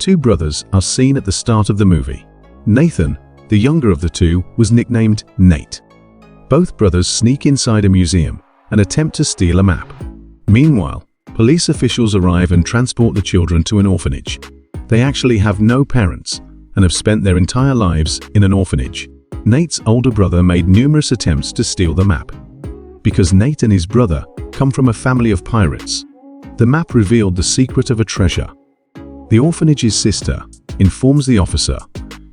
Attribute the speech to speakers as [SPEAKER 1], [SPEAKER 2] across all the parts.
[SPEAKER 1] two brothers are seen at the start of the movie. Nathan, the younger of the two, was nicknamed Nate. Both brothers sneak inside a museum and attempt to steal a map. Meanwhile, police officials arrive and transport the children to an orphanage. They actually have no parents and have spent their entire lives in an orphanage. Nate's older brother made numerous attempts to steal the map. Because Nate and his brother come from a family of pirates, the map revealed the secret of a treasure. The orphanage's sister informs the officer,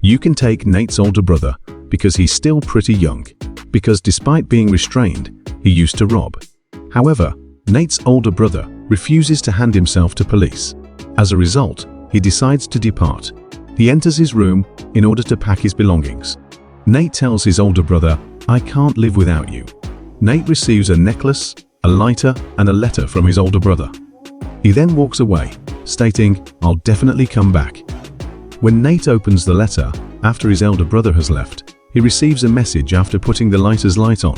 [SPEAKER 1] "You can take Nate's older brother because he's still pretty young," because despite being restrained, he used to rob. However, Nate's older brother refuses to hand himself to police. As a result, he decides to depart. He enters his room in order to pack his belongings. Nate tells his older brother, "I can't live without you." Nate receives a necklace, a lighter, and a letter from his older brother. He then walks away, stating, "I'll definitely come back." When Nate opens the letter, after his elder brother has left, he receives a message after putting the lighter's light on.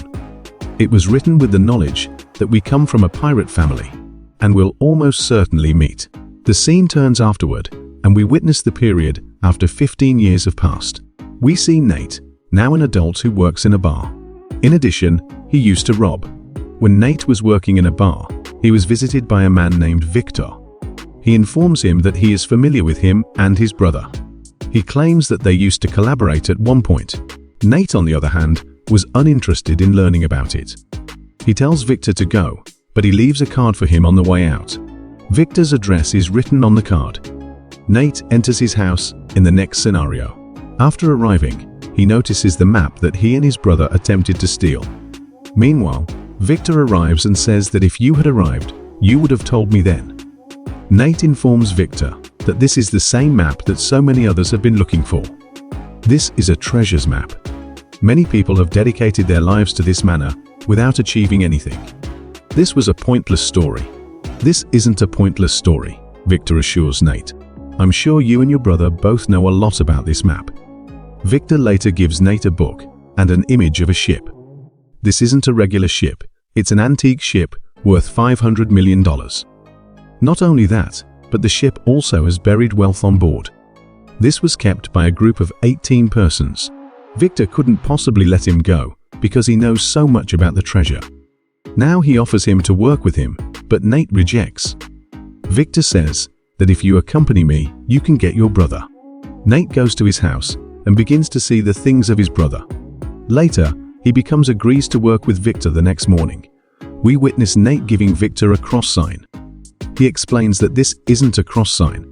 [SPEAKER 1] It was written with the knowledge that we come from a pirate family and will almost certainly meet. The scene turns afterward, and we witness the period after 15 years have passed. We see Nate, now an adult who works in a bar. In addition, he used to rob. When Nate was working in a bar, he was visited by a man named Victor. He informs him that he is familiar with him and his brother. He claims that they used to collaborate at one point. Nate, on the other hand, was uninterested in learning about it. He tells Victor to go, but he leaves a card for him on the way out. Victor's address is written on the card. Nate enters his house in the next scenario. After arriving, he notices the map that he and his brother attempted to steal. Meanwhile, Victor arrives and says that if you had arrived, you would have told me then. Nate informs Victor that this is the same map that so many others have been looking for. This is a treasures map. Many people have dedicated their lives to this manor without achieving anything. This was a pointless story. This isn't a pointless story, Victor assures Nate. I'm sure you and your brother both know a lot about this map. Victor later gives Nate a book and an image of a ship. This isn't a regular ship, it's an antique ship worth $500 million. Not only that, but the ship also has buried wealth on board. This was kept by a group of 18 persons. Victor couldn't possibly let him go because he knows so much about the treasure. Now he offers him to work with him, but Nate rejects. Victor says that if you accompany me, you can get your brother. Nate goes to his house and begins to see the things of his brother. Later, he agrees to work with Victor the next morning. We witness Nate giving Victor a cross sign. He explains that this isn't a cross sign,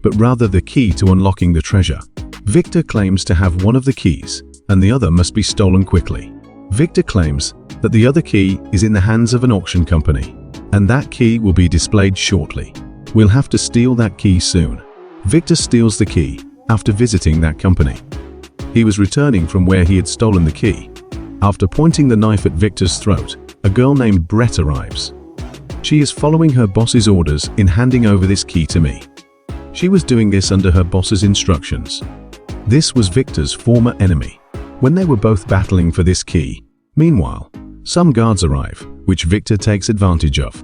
[SPEAKER 1] but rather the key to unlocking the treasure. Victor claims to have one of the keys, and the other must be stolen quickly. Victor claims that the other key is in the hands of an auction company, and that key will be displayed shortly. We'll have to steal that key soon. Victor steals the key after visiting that company. He was returning from where he had stolen the key. After pointing the knife at Victor's throat, a girl named Brett arrives. She is following her boss's orders in handing over this key to me. She was doing this under her boss's instructions. This was Victor's former enemy, when they were both battling for this key. Meanwhile, some guards arrive, which Victor takes advantage of.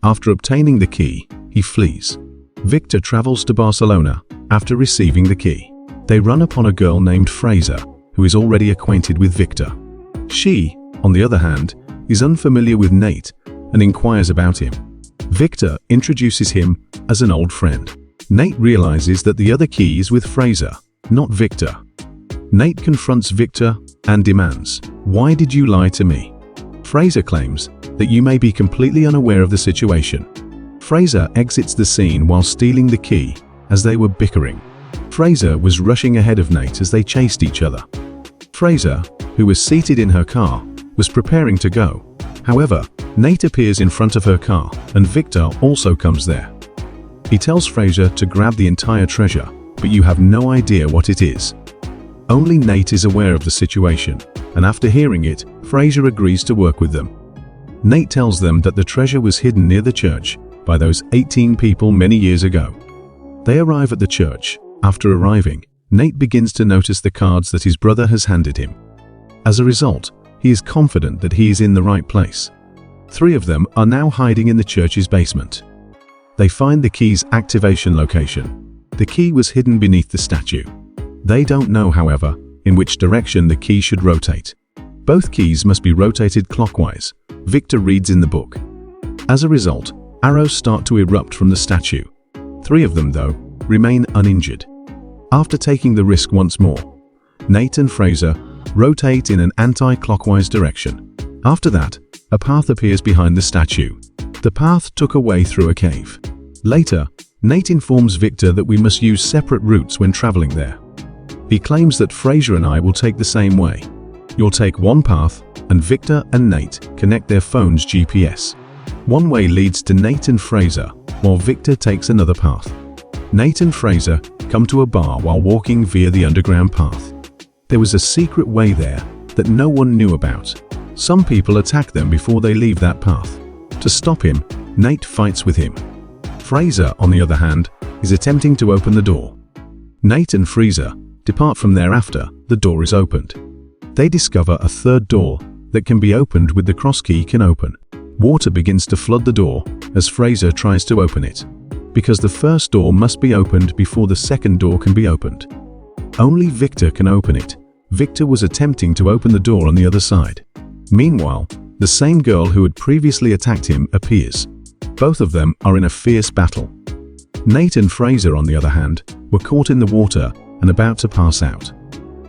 [SPEAKER 1] After obtaining the key, he flees. Victor travels to Barcelona after receiving the key. They run upon a girl named Frazer, who is already acquainted with Victor. She, on the other hand, is unfamiliar with Nate and inquires about him. Victor introduces him as an old friend. Nate realizes that the other key is with Frazer, not Victor. Nate confronts Victor and demands, "Why did you lie to me?" Frazer claims that you may be completely unaware of the situation. Frazer exits the scene while stealing the key as they were bickering. Frazer was rushing ahead of Nate as they chased each other. Frazer, who was seated in her car, was preparing to go. However, Nate appears in front of her car, and Victor also comes there. He tells Frazer to grab the entire treasure, but you have no idea what it is. Only Nate is aware of the situation, and after hearing it, Frazer agrees to work with them. Nate tells them that the treasure was hidden near the church by those 18 people many years ago. They arrive at the church. After arriving, Nate begins to notice the cards that his brother has handed him. As a result, he is confident that he is in the right place. 3 of them are now hiding in the church's basement. They find the key's activation location. The key was hidden beneath the statue. They don't know, however, in which direction the key should rotate. Both keys must be rotated clockwise, Victor reads in the book. As a result, arrows start to erupt from the statue. 3 of them, though, remain uninjured. After taking the risk once more, Nate and Frazer rotate in an anti-clockwise direction. After that, a path appears behind the statue. The path took a way through a cave. Later, Nate informs Victor that we must use separate routes when traveling there. He claims that Frazer and I will take the same way. You'll take one path, and Victor and Nate connect their phone's GPS. One way leads to Nate and Frazer, while Victor takes another path. Nate and Frazer come to a bar while walking via the underground path. There was a secret way there that no one knew about. Some people attack them before they leave that path. To stop him, Nate fights with him. Frazer, on the other hand, is attempting to open the door. Nate and Frazer depart from there after the door is opened. They discover a third door that can be opened with the cross key can open. Water begins to flood the door as Frazer tries to open it. Because the first door must be opened before the second door can be opened. Only Victor can open it. Victor was attempting to open the door on the other side. Meanwhile, the same girl who had previously attacked him appears. Both of them are in a fierce battle. Nate and Frazer, on the other hand, were caught in the water and about to pass out.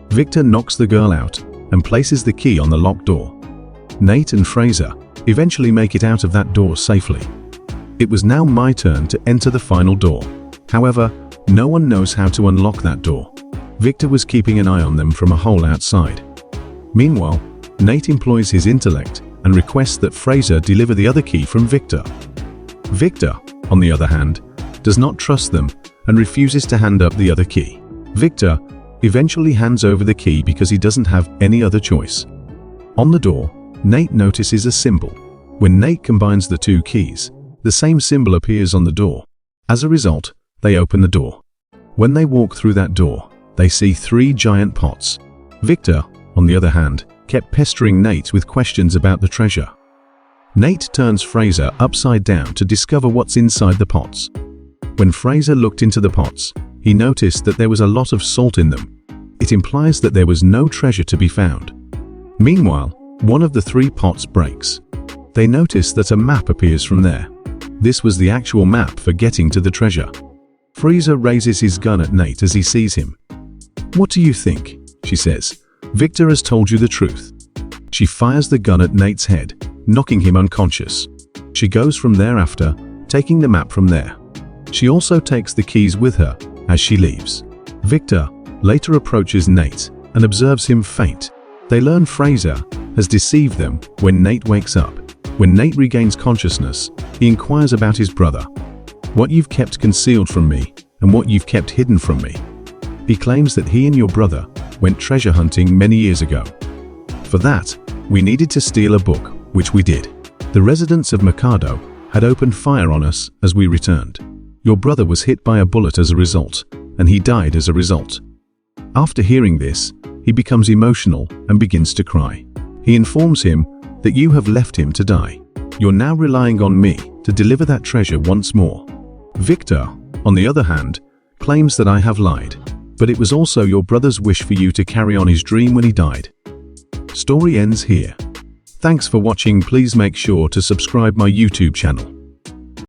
[SPEAKER 1] Victor knocks the girl out and places the key on the locked door. Nate and Frazer eventually make it out of that door safely. It was now my turn to enter the final door. However, no one knows how to unlock that door. Victor was keeping an eye on them from a hole outside. Meanwhile, Nate employs his intellect and requests that Frazer deliver the other key from Victor. Victor, on the other hand, does not trust them and refuses to hand up the other key. Victor eventually hands over the key because he doesn't have any other choice. On the door, Nate notices a symbol. When Nate combines the 2 keys, the same symbol appears on the door. As a result, they open the door. When they walk through that door, they see 3 giant pots. Victor, on the other hand, kept pestering Nate with questions about the treasure. Nate turns Frazer upside down to discover what's inside the pots. When Frazer looked into the pots, he noticed that there was a lot of salt in them. It implies that there was no treasure to be found. Meanwhile, one of the 3 pots breaks. They notice that a map appears from there. This was the actual map for getting to the treasure. Frazer raises his gun at Nate as he sees him. "What do you think?" she says. "Victor has told you the truth." She fires the gun at Nate's head, knocking him unconscious. She goes from there after, taking the map from there. She also takes the keys with her as she leaves. Victor later approaches Nate and observes him faint. They learn Frazer has deceived them when Nate wakes up. When Nate regains consciousness, he inquires about his brother. "What you've kept concealed from me and what you've kept hidden from me." He claims that he and your brother went treasure hunting many years ago. For that, we needed to steal a book, which we did. The residents of Mercado had opened fire on us as we returned. Your brother was hit by a bullet as a result, and he died as a result. After hearing this, he becomes emotional and begins to cry. He informs him that you have left him to die. You're now relying on me to deliver that treasure once more. Victor, on the other hand, claims that I have lied, but it was also your brother's wish for you to carry on his dream when he died. Story ends here. Thanks for watching. Please make sure to subscribe my YouTube channel.